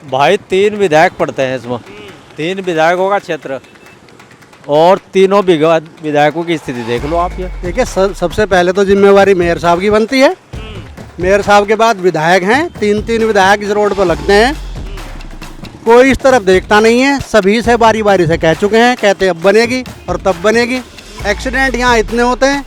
भाई 3 विधायक पड़ते हैं इसमें, 3 विधायकों का क्षेत्र और तीनों विधायकों की स्थिति देख लो आप। ये देखिए सबसे पहले तो जिम्मेवारी मेयर साहब की बनती है। मेयर साहब के बाद विधायक हैं, 3 विधायक इस रोड पर लगते हैं। कोई इस तरफ देखता नहीं है, सभी से बारी बारी से कह चुके हैं, कहते अब बनेगी और तब बनेगी। एक्सीडेंट यहाँ इतने होते हैं,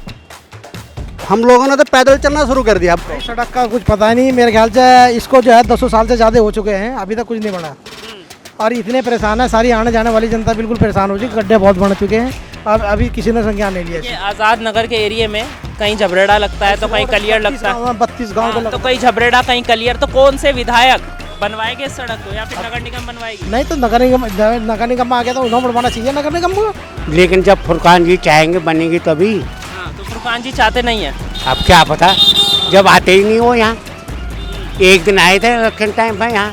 हम लोगों ने तो पैदल चलना शुरू कर दिया। सड़क का कुछ पता नहीं, मेरे ख्याल से इसको जो है 200 साल से ज़्यादा हो चुके हैं, अभी तक कुछ नहीं बना और इतने परेशान है। सारी आने जाने वाली जनता बिल्कुल परेशान हो चुकी, गड्ढे बहुत बन चुके हैं। अब अभी किसी ने संज्ञान नहीं लिया। आज़ाद नगर के एरिया में कहीं झबरेड़ा लगता है तो कहीं कलियर लगता है, 32 गाँव तो कहीं झबरेड़ा कहीं कलियर। तो कौन से विधायक बनवाएंगे इस सड़क को या फिर नगर निगम बनवाएगी? नहीं तो नगर निगम आ गया तो उन्होंने बनवाना चाहिए नगर निगम को। लेकिन जब फुरकान जी चाहेंगे बनेगी तभी। हाँ, तो फुरकान जी चाहते नहीं है। अब क्या पता, जब आते ही नहीं हो यहाँ। एक दिन आए थे इलेक्शन टाइम में यहाँ,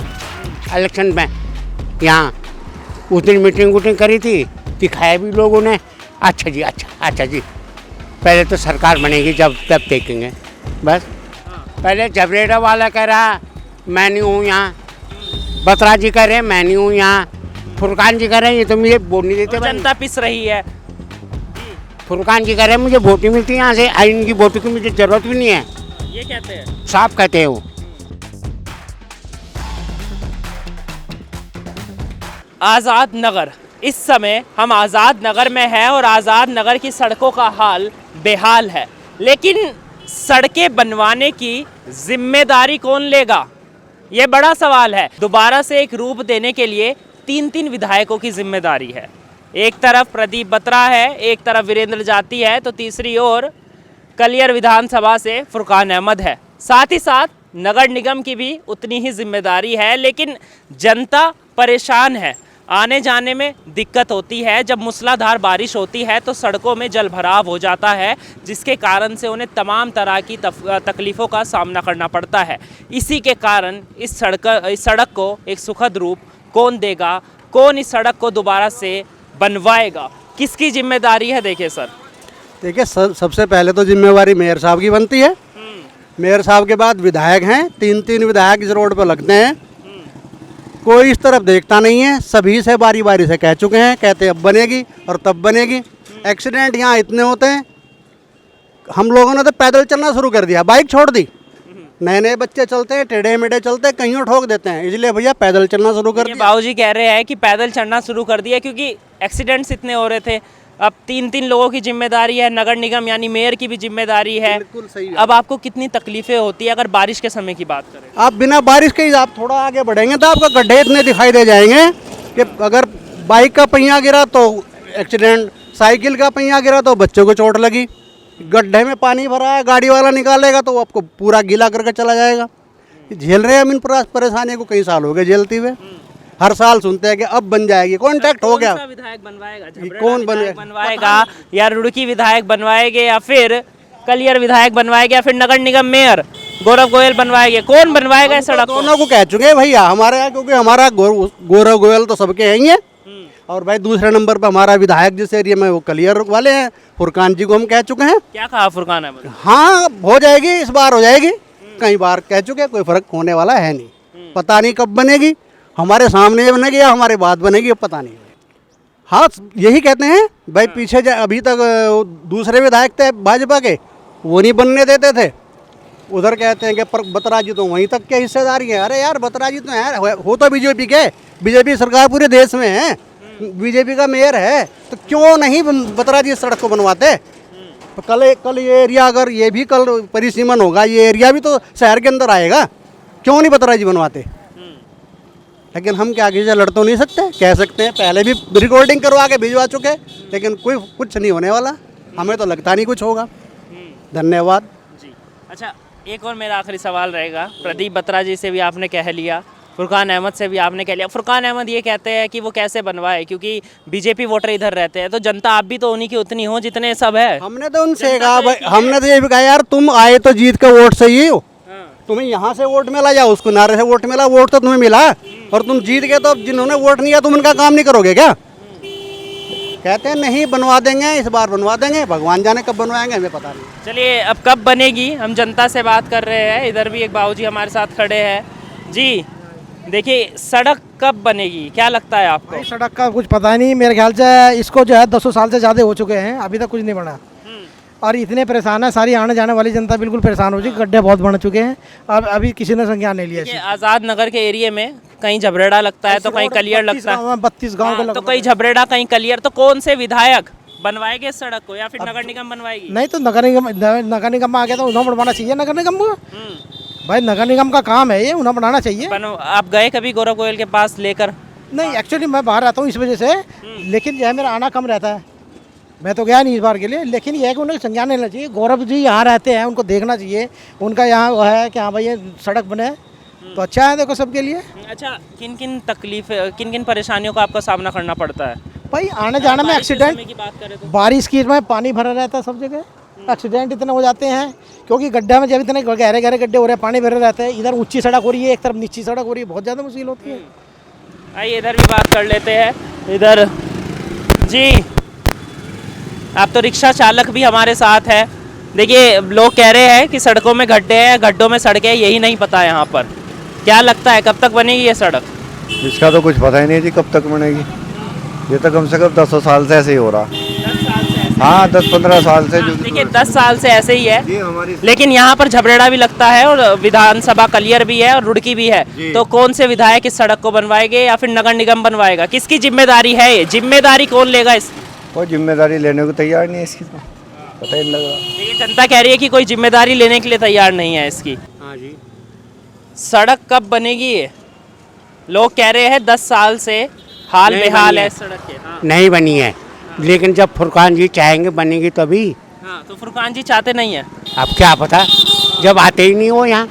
इलेक्शन में यहाँ उस दिन मीटिंग वूटिंग करी थी, दिखाया भी लोगों ने। अच्छा जी, अच्छा जी, पहले तो सरकार बनेगी जब तब देखेंगे बस। पहले झबरेड़ा वाला कह रहा मैं नहीं हूँ यहाँ, बत्रा जी कह रहे मैं नहीं हूँ यहाँ, फुरकान जी कह रहे हैं ये तो मुझे वोट नहीं देते। जनता पिस रही है। फुरकान जी कह रहे हैं मुझे वोट नहीं मिलती यहाँ से, इनकी वोट की मुझे जरूरत भी नहीं है, ये कहते हैं, साफ कहते हैं वो। आज़ाद नगर, इस समय हम आज़ाद नगर में हैं और आज़ाद नगर की सड़कों का हाल बेहाल है। लेकिन सड़कें बनवाने की जिम्मेदारी कौन लेगा, ये बड़ा सवाल है। दोबारा से एक रूप देने के लिए 3 विधायकों की जिम्मेदारी है। एक तरफ प्रदीप बत्रा है, एक तरफ वीरेंद्र जाती है, तो तीसरी ओर कलियर विधानसभा से फुरकान अहमद है। साथ ही साथ नगर निगम की भी उतनी ही जिम्मेदारी है। लेकिन जनता परेशान है, आने जाने में दिक्कत होती है। जब मूसलाधार बारिश होती है तो सड़कों में जल भराव हो जाता है, जिसके कारण से उन्हें तमाम तरह की तकलीफ़ों का सामना करना पड़ता है। इसी के कारण इस सड़क को एक सुखद रूप कौन देगा, कौन इस सड़क को दोबारा से बनवाएगा, किसकी जिम्मेदारी है? देखिए सर, देखिए सबसे पहले तो जिम्मेवारी मेयर साहब की बनती है। मेयर साहब के बाद विधायक हैं, 3 विधायक इस रोड पर लगते हैं। कोई इस तरफ देखता नहीं है, सभी से बारी बारी से कह चुके हैं, कहते अब बनेगी और तब बनेगी। एक्सीडेंट यहाँ इतने होते हैं, हम लोगों ने तो पैदल चलना शुरू कर दिया, बाइक छोड़ दी। नए बच्चे चलते हैं, टेढ़े मेढ़े चलते हैं, कहीं ठोक देते हैं, इसलिए भैया पैदल चलना शुरू कर दिया। बाबूजी कह रहे हैं कि पैदल चलना शुरू कर दिया क्योंकि एक्सीडेंट्स इतने हो रहे थे। अब 3 लोगों की जिम्मेदारी है, नगर निगम यानी मेयर की भी जिम्मेदारी है। बिल्कुल सही है। अब आपको कितनी तकलीफें होती है अगर बारिश के समय की बात करें? आप बिना बारिश के ही आप थोड़ा आगे बढ़ेंगे तो आपको गड्ढे इतने दिखाई दे जाएंगे कि अगर बाइक का पहिया गिरा तो एक्सीडेंट, साइकिल का पहिया गिरा तो बच्चों को चोट लगी, गड्ढे में पानी भरा है, गाड़ी वाला निकालेगा तो वो आपको पूरा गीला करके चला जाएगा। झेल रहे हैं हम इन परेशानियों को, कई साल हो गए झेलते हुए। हर साल सुनते हैं कि अब बन जाएगी, कॉन्ट्रैक्ट हो गया। विधायक बनवाएगा, कौन बनवाएगा या रुड़की विधायक बनवाएंगे या फिर कलियर विधायक बनवाएंगे या फिर नगर निगम मेयर गौरव गोयल बनवाएंगे? कौन बनवाएगा इस सड़क को? दोनों को कह चुके हैं भैया हमारे यहाँ, क्योंकि हमारा गौरव गोयल तो सबके हैं ही है। और भाई दूसरे नंबर पर हमारा विधायक जिस एरिया में वो कलियर वाले हैं, फुरकान जी को हम कह चुके हैं। क्या कहा फुरकान है? हाँ हो जाएगी, इस बार हो जाएगी। कई बार कह चुके, कोई फर्क होने वाला है नहीं। पता नहीं कब बनेगी, हमारे सामने बनेगी या हमारे बाद बनेगी, पता नहीं। हाँ यही कहते हैं भाई, पीछे अभी तक दूसरे विधायक थे भाजपा के, वो नहीं बनने देते थे। उधर कहते हैं कि बत्रा जी तो वहीं तक के हिस्सेदारी है। अरे यार बत्रा जी तो है, हो तो बीजेपी के, बीजेपी सरकार पूरे देश में है, बीजेपी का मेयर है, तो क्यों नहीं बत्रा जी इस सड़क को बनवाते? तो कल ये एरिया, अगर ये भी कल परिसीमन होगा, ये एरिया भी तो शहर के अंदर आएगा, क्यों नहीं बत्रा जी बनवाते? लेकिन हम क्या किसी से लड़ तो नहीं सकते, कह सकते हैं, पहले भी रिकॉर्डिंग करवा के भिजवा चुके, लेकिन कुछ नहीं होने वाला। हमें तो लगता नहीं कुछ होगा। धन्यवाद जी। अच्छा, एक और मेरा आखिरी सवाल रहेगा। प्रदीप बत्रा जी से भी आपने कह लिया, फुरकान अहमद से भी आपने कह लिया। फुरकान अहमद ये कहते हैं कि वो कैसे बनवाए, क्योंकि बीजेपी वोटर इधर रहते हैं, तो जनता आप भी तो उन्हीं की उतनी हो जितने सब है। हमने तो उनसे कहा भाई, हमने तो ये भी कहा यार तुम आए तो जीत का वोट सही हो, तुम्हें यहाँ से वोट मिला या उसको नारे से वोट मिला, वोट तो तुम्हें मिला, और तुम जीत गए तो अब जिन्होंने वोट नहीं किया तुम उनका काम नहीं करोगे क्या? कहते हैं नहीं बनवा देंगे, इस बार बनवा देंगे, भगवान जाने कब बनवाएंगे, हमें पता नहीं। चलिए अब कब बनेगी, हम जनता से बात कर रहे हैं। इधर भी एक बाबूजी हमारे साथ खड़े हैं। जी देखिए सड़क कब बनेगी, क्या लगता है आपको? भाई सड़क का कुछ पता नहीं, मेरे ख्याल से इसको जो है 200 साल से ज़्यादा हो चुके हैं, अभी तक कुछ नहीं बना। और इतने परेशान है, सारी आने जाने वाली जनता बिल्कुल परेशान हो चुकी, गड्ढे बहुत बन चुके हैं। अब अभी किसी ने संज्ञान नहीं लिया देखिए, आज़ाद नगर के एरिया में कहीं झबरेड़ा लगता है तो कहीं कलियर लगता है, 32 गाँव हाँ, तो कहीं झबरेड़ा कहीं कलियर। तो कौन से विधायक बनवाएंगे इस सड़क को, या फिर नगर निगम बनवाएगी? नहीं तो नगर निगम में आ गया तो उन्हें बनवाना चाहिए नगर निगम को। भाई नगर निगम का काम है ये, उन्हें बनाना चाहिए। आप गए कभी गौरव गोयल के पास लेकर? नहीं, एक्चुअली मैं बाहर रहता हूँ इस वजह से, लेकिन यह मेरा आना कम रहता है, मैं तो गया नहीं इस बार के लिए। लेकिन यह है कि उन्हें संज्ञान लेना चाहिए। गौरव जी यहाँ रहते हैं, उनको देखना चाहिए, उनका यहाँ वो है कि हाँ भाई ये सड़क बने तो अच्छा है देखो सबके लिए। अच्छा, किन किन परेशानियों का आपका सामना करना पड़ता है? भाई आने जाने में एक्सीडेंट, की बात करें तो बारिश की में पानी भरा रहता है सब जगह, एक्सीडेंट इतने हो जाते हैं क्योंकि गड्ढा में जब इतने गहरे गहरे गड्ढे हो रहे हैं, पानी भरे रहते हैं। इधर ऊंची सड़क हो रही है, एक तरफ नीची सड़क हो रही है, बहुत ज़्यादा मुश्किल होती है। आइए इधर भी बात कर लेते हैं। इधर जी, आप तो रिक्शा चालक भी हमारे साथ है। देखिए लोग कह रहे हैं कि सड़कों में गड्ढे हैं, गड्ढों में सड़कें, यही नहीं पता है यहाँ पर। क्या लगता है कब तक बनेगी ये सड़क? इसका तो कुछ पता ही नहीं जी कब तक बनेगी। ये तो कम से कम 10 साल से ऐसे ही हो रहा। 10 साल से ऐसे? हाँ 10-15 साल से जो देखिए 10 साल से ऐसे ही है, ये हमारी लेकिन यहाँ पर झबरेड़ा भी लगता है और विधानसभा कलियर भी है और रुड़की भी है। तो कौन से विधायक इस सड़क को बनवाएंगे या फिर नगर निगम बनवाएगा? किसकी जिम्मेदारी है ये? जिम्मेदारी कौन लेगा इसकी? कोई जिम्मेदारी लेने को तैयार नहीं है इसकी, तो पता ही नहीं लग रहा। देखिए जनता कह रही है कि कोई जिम्मेदारी लेने के लिए तैयार नहीं है इसकी। हाँ जी। सड़क कब बनेगी ये? लोग कह रहे हैं 10 साल से हाल नहीं बेहाल बनी है है। इस सड़क के। हाँ। नहीं बनी है, लेकिन जब फुरकान जी चाहेंगे बनेगी तभी। हाँ, तो फुरकान जी चाहते नहीं है। अब क्या पता, जब आते ही नहीं हो यहाँ।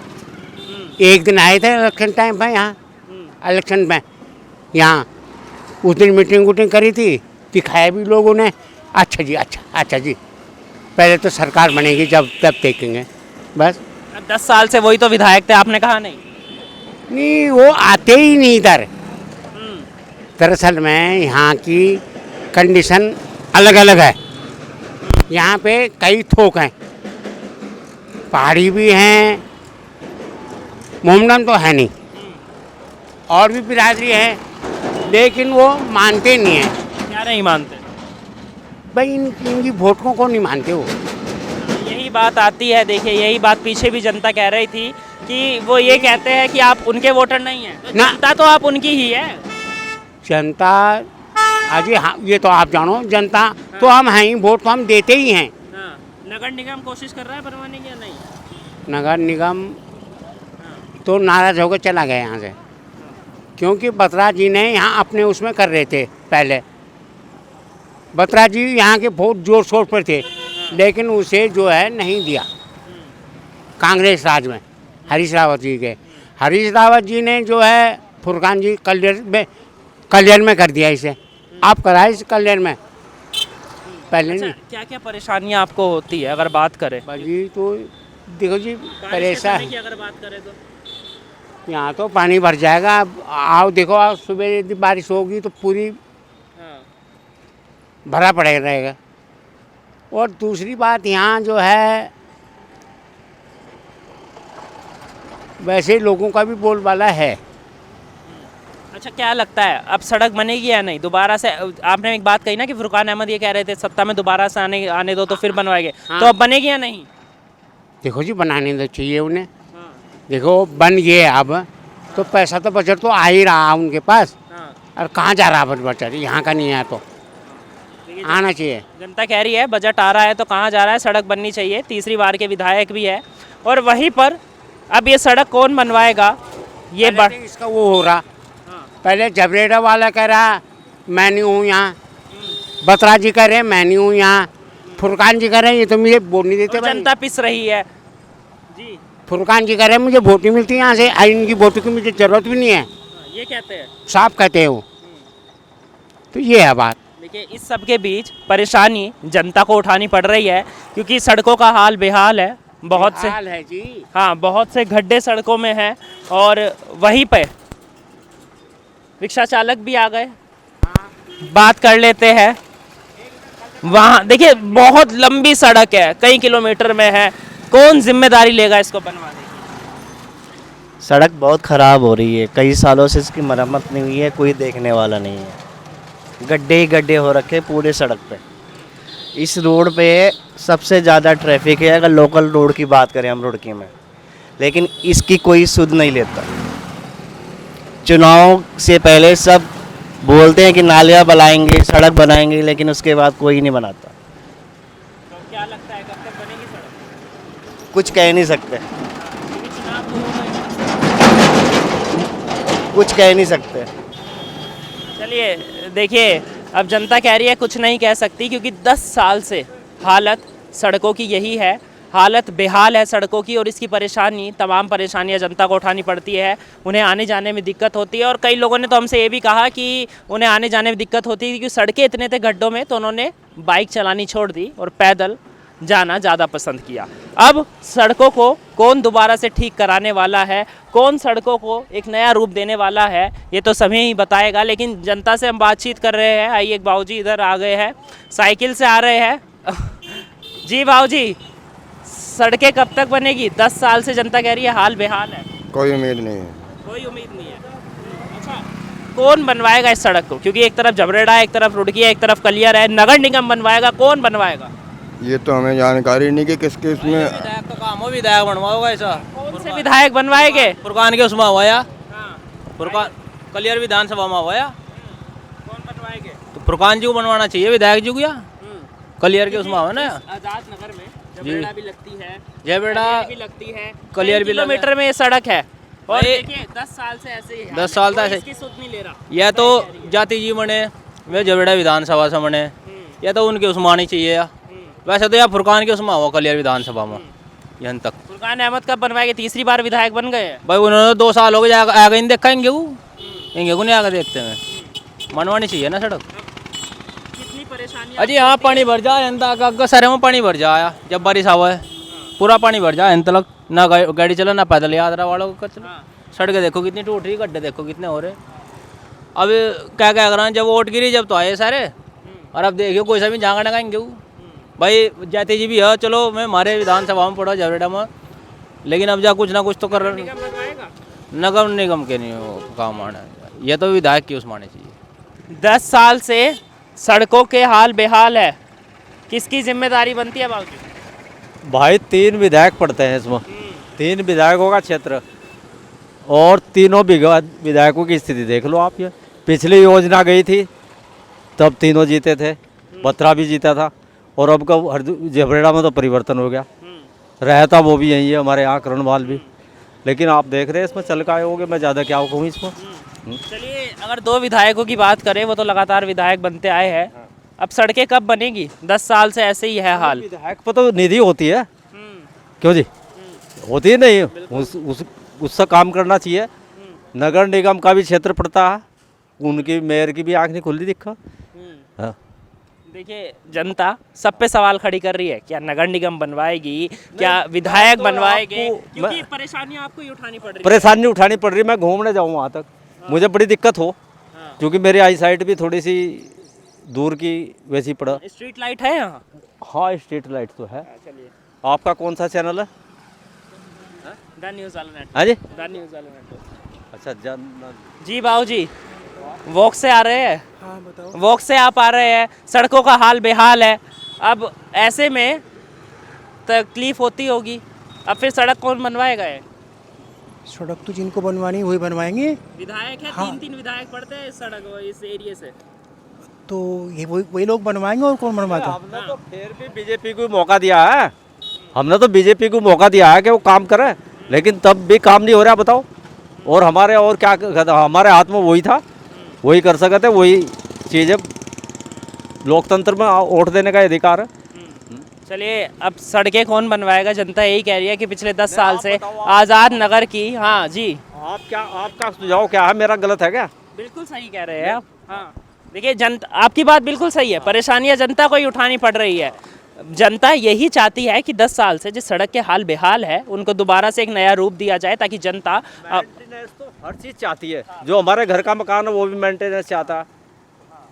एक दिन आए थे इलेक्शन टाइम पे यहाँ, इलेक्शन में यहाँ उस दिन मीटिंग वूटिंग करी थी, दिखाया भी लोगों ने। अच्छा जी, अच्छा जी, पहले तो सरकार बनेगी जब तब देखेंगे बस। अब 10 साल से वही तो विधायक थे, आपने कहा नहीं? नहीं, वो आते ही नहीं इधर। दरअसल में यहाँ की कंडीशन अलग अलग है। यहाँ पे कई थोक हैं, पहाड़ी भी हैं, मोमडन तो है नहीं, और भी बिरादरी है, लेकिन वो मानते नहीं हैं। क्या नहीं मानते? भाई इनकी वोटों को नहीं मानते वो। यही बात आती है। देखिए यही बात पीछे भी जनता कह रही थी कि वो ये कहते हैं कि आप उनके वोटर नहीं हैं, तो ना। जनता तो आप उनकी ही है। जनता अजी, हाँ ये तो आप जानो, जनता तो हम हैं ही, वोट तो हम देते ही हैं। हाँ, नगर निगम कोशिश कर रहा है बनवाने की या नहीं? नगर निगम तो नाराज होकर चला गया यहाँ से, क्योंकि बत्रा जी ने यहाँ अपने उसमें कर रहे थे पहले। बत्रा जी यहाँ के बहुत जोर शोर पर थे, लेकिन उसे जो है नहीं दिया कांग्रेस राज में, हरीश रावत जी के। हरीश रावत जी ने जो है फुरकान जी कल्याण में कर दिया इसे। आप कराए इस कल्याण में पहले अच्छा, नहीं। क्या क्या परेशानियाँ आपको होती है अगर बात करें? जी तो देखो जी, बारिश के परेशान समय की अगर बात करें तो यहाँ तो पानी भर जाएगा। अब आओ देखो, आज सुबह यदि बारिश होगी तो पूरी हाँ। भरा पड़े रहेगा। और दूसरी बात, यहाँ जो है वैसे लोगों का भी बोलबाला है। अच्छा, क्या लगता है अब सड़क बनेगी या नहीं दोबारा से? आपने एक बात कही ना कि फुरकान अहमद ये कह रहे थे सत्ता में दोबारा से आने दो तो फिर बनवाएंगे। हाँ। तो अब बनेगी या नहीं? देखो जी, बनाने तो चाहिए उन्हें। देखो बन गए, अब तो पैसा तो बजट तो आ ही रहा उनके पास, और कहाँ जा रहा बजट? यहाँ का नहीं है तो आना चाहिए। जनता कह रही है बजट आ रहा है तो कहाँ जा रहा है, सड़क बननी चाहिए। तीसरी बार के विधायक भी है। और वहीं पर अब ये सड़क कौन बनवाएगा ये पहले तो इसका वो हो रहा, पहले जबरेड़ा वाला कह रहा मैं नहीं हूँ यहाँ, बत्रा जी कह रहे मैं नहीं हूँ यहाँ, फुरकान जी कह रहे ये तो मुझे वोट नहीं देते। जनता पिस रही है जी। फुरकान जी कह रहे मुझे वोट नहीं मिलती यहाँ से, इनकी वोट की मुझे ज़रूरत भी नहीं है, ये कहते हैं। साफ कहते हैं वो। तो ये है बात। देखिए इस सब के बीच परेशानी जनता को उठानी पड़ रही है, क्योंकि सड़कों का हाल बेहाल है। बहुत से हाल है जी। हाँ, बहुत से गड्ढे सड़कों में हैं। और वहीं पे रिक्शा चालक भी आ गए, बात कर लेते हैं। वहाँ देखिए बहुत लंबी सड़क है, कई किलोमीटर में है। कौन जिम्मेदारी लेगा इसको बनवाने की? सड़क बहुत ख़राब हो रही है, कई सालों से इसकी मरम्मत नहीं हुई है, कोई देखने वाला नहीं है। गड्ढे ही गड्ढे हो रखे पूरे सड़क पे। इस रोड पे सबसे ज़्यादा ट्रैफिक है अगर लोकल रोड की बात करें हम रुड़की में, लेकिन इसकी कोई सुध नहीं लेता। चुनाव से पहले सब बोलते हैं कि नालियाँ बनाएंगे, सड़क बनाएंगे, लेकिन उसके बाद कोई नहीं बनाता। तो क्या लगता है कब तक बनेगी सड़क? कुछ कह नहीं सकते, क्योंकि चुनाव तो होगा ही। कुछ कह नहीं सकते। चलिए देखिए, अब जनता कह रही है कुछ नहीं कह सकती, क्योंकि 10 साल से हालत सड़कों की यही है, हालत बेहाल है सड़कों की, और इसकी परेशानी, तमाम परेशानियां जनता को उठानी पड़ती है। उन्हें आने जाने में दिक्कत होती है, और कई लोगों ने तो हमसे ये भी कहा कि उन्हें आने जाने में दिक्कत होती है क्योंकि सड़कें इतने थे गड्ढों में, तो उन्होंने बाइक चलानी छोड़ दी और पैदल जाना ज़्यादा पसंद किया। अब सड़कों को कौन दोबारा से ठीक कराने वाला है, कौन सड़कों को एक नया रूप देने वाला है, ये तो समय ही बताएगा। लेकिन जनता से हम बातचीत कर रहे हैं। आइए, एक बाबूजी इधर आ गए हैं, साइकिल से आ रहे हैं। जी बाबूजी, सड़कें कब तक बनेगी? 10 साल से जनता कह रही है हाल बेहाल है। कोई उम्मीद नहीं है। कोई उम्मीद नहीं है। अच्छा, कौन बनवाएगा इस सड़क को? क्योंकि एक तरफ जबरेड़ा है, एक तरफ रुड़की है, एक तरफ कलियर है। नगर निगम बनवाएगा, कौन बनवाएगा? ये तो हमें जानकारी नहीं कि किसके इसमें विधायक का काम हो, विधायक बनवाओगा ऐसा। कौन से विधायक बनवाएंगे? फुरकान के उसमें हुआ, हाँ, फुरकान कलियर विधानसभा में हुआ, कौन बनवाएंगे? तो फुरकान जी को बनवाना चाहिए, विधायक जी को। या कलियर के उसमें हुआ ना, आजाद नगर में जबरेड़ा भी लगती है, जयबेड़ा भी लगती है, कलियर भी किलोमीटर में ये सड़क है। और भाई, देखिए 10 साल से ऐसे ही है। 10 साल कोई से इसकी सुध नहीं ले रहा। या तो जाति जी बने, वे जबेड़ा विधानसभा से बने, या तो उनके उसमें आनी चाहिए। या वैसे तो या फुरकान के उसमें हुआ कलियर विधानसभा में यहाँ तक। फुरकान अहमद कब बनवाएंगे? तीसरी बार विधायक बन गए हैं। भाई उन्होंने 2 साल हो गए, आगे नहीं देखा इनके को नहीं आगे देखते हैं। मनवानी चाहिए ना सड़क। कितनी परेशानी अजी यहाँ पानी भर जाए, अंता सर में पानी भर जाया जब बारिश आवा है, पूरा पानी भर जाए अंत तक, ना गाड़ी चला ना पैदल यात्रा वालों को चलो। सड़कें देखो कितनी टूट रही, गड्ढे देखो कितने हो रहे। अब क्या क्या कर रहे हैं, जब वोट गिरी जब तो आए सारे, और अब देखियो कोई सा भी झाँका लगाएंगे। भाई जाति जी भी है, चलो मैं हमारे विधानसभा में पढ़ा जबरेड़ा में, लेकिन अब जा कुछ ना कुछ तो कर रहे हैं। नगर निगम के नहीं वो काम आना है, ये तो विधायक की उसमें आने चाहिए। 10 साल से सड़कों के हाल बेहाल है, किसकी जिम्मेदारी बनती है बाबूजी? भाई 3 विधायक पड़ते हैं इसमें, 3 विधायकों का क्षेत्र, और तीनों विधायकों की स्थिति देख लो आप। ये पिछली योजना गई थी तब तीनों जीते थे, बत्रा भी जीता था, और अब का जबरेड़ा में तो परिवर्तन हो गया। रहता वो भी यही है, हमारे यहाँ करणवाल भी। लेकिन आप देख रहे हैं इसमें चल का होगे, मैं ज़्यादा क्या कहूँ इसमें। चलिए, अगर 2 विधायकों की बात करें, वो तो लगातार विधायक बनते आए हैं, अब सड़कें कब बनेगी? 10 साल से ऐसे ही है हाल। विधायक पर तो निधि होती है, क्यों जी? होती है नहीं, उससे काम करना चाहिए। नगर निगम का भी क्षेत्र पड़ता है, उनकी मेयर की भी आँख नहीं खुली दिखा। हाँ, देखिए, जनता सब पे सवाल खड़ी कर रही है, क्या नगर निगम बनवाएगी, क्या विधायक बनवाएंगे? क्योंकि परेशानी आपको ही उठानी पड़ रही है। परेशानी उठानी पड़ रही है। मैं घूमने जाऊँ वहाँ तक, मुझे बड़ी दिक्कत हो, क्योंकि मेरी आई साइट भी थोड़ी सी दूर की वैसी पड़ा। स्ट्रीट लाइट है यहाँ? हाँ, स्ट्रीट लाइट तो है। चलिए, आपका कौन सा चैनल है? द न्यूज़ वाला नेटवर्क। हाँ जी, द न्यूज़ वाला नेटवर्क। अच्छा जी बाबूजी, वॉक से आ रहे हैं? हाँ बताओ। वॉक से आप आ रहे हैं, सड़कों का हाल बेहाल है, अब ऐसे में तकलीफ होती होगी, अब फिर सड़क कौन बनवाएगा? है सड़क तो जिनको बनवानी वही बनवाएंगे। विधायक है, हाँ। 3 विधायक पड़ते हैं इस सड़क इस एरिया से। तो ये वही लोग बनवाएंगे, और कौन बनवाता? हमने तो फिर भी बीजेपी को मौका दिया है, हमने तो बीजेपी को मौका दिया है कि वो काम करे, लेकिन तब भी काम नहीं हो रहा। बताओ, और हमारे और क्या, हमारे हाथ में वही था, वही कर सकते, वही चीज़ें लोकतंत्र में वोट देने का अधिकार है। चलिए, अब सड़कें कौन बनवाएगा? जनता यही कह रही है कि पिछले 10 साल से आज़ाद नगर की। हाँ जी, आपका सुझाव क्या है? मेरा गलत है क्या? बिल्कुल सही कह रहे हैं आप। हाँ, देखिए, जनता, आपकी बात बिल्कुल सही है, परेशानियां जनता को ही उठानी पड़ रही है। जनता यही चाहती है कि 10 साल से जिस सड़क के हाल बेहाल है, उनको दोबारा से एक नया रूप दिया जाए, ताकि जनता मेंटेनेंस तो हर चीज़ चाहती है। जो हमारे घर का मकान है वो भी मेंटेनेंस चाहता है,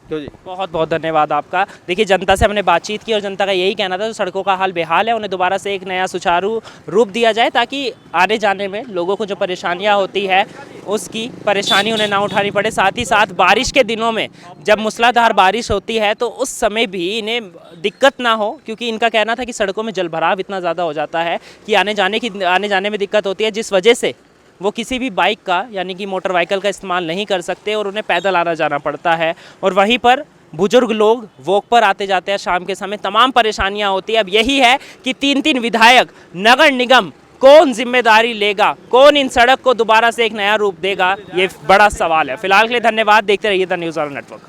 क्यों जी? बहुत बहुत धन्यवाद आपका। देखिए, जनता से हमने बातचीत की और जनता का यही कहना था जो सड़कों का हाल बेहाल है उन्हें दोबारा से एक नया सुचारू रूप दिया जाए, ताकि आने जाने में लोगों को जो परेशानियां होती है उसकी परेशानी उन्हें ना उठानी पड़े। साथ ही साथ बारिश के दिनों में जब मूसलाधार बारिश होती है तो उस समय भी इन्हें दिक्कत ना हो, क्योंकि इनका कहना था कि सड़कों में जलभराव इतना ज़्यादा हो जाता है कि आने जाने में दिक्कत होती है, जिस वजह से वो किसी भी बाइक का यानी कि मोटर व्हीकल का इस्तेमाल नहीं कर सकते और उन्हें पैदल आना जाना पड़ता है। और वहीं पर बुजुर्ग लोग वॉक पर आते जाते हैं शाम के समय, तमाम परेशानियां होती है। अब यही है कि 3-3 विधायक, नगर निगम कौन जिम्मेदारी लेगा, कौन इन सड़क को दोबारा से एक नया रूप देगा, ये बड़ा सवाल है। फिलहाल के लिए धन्यवाद। देखते रहिए द न्यूज़ ऑन नेटवर्क।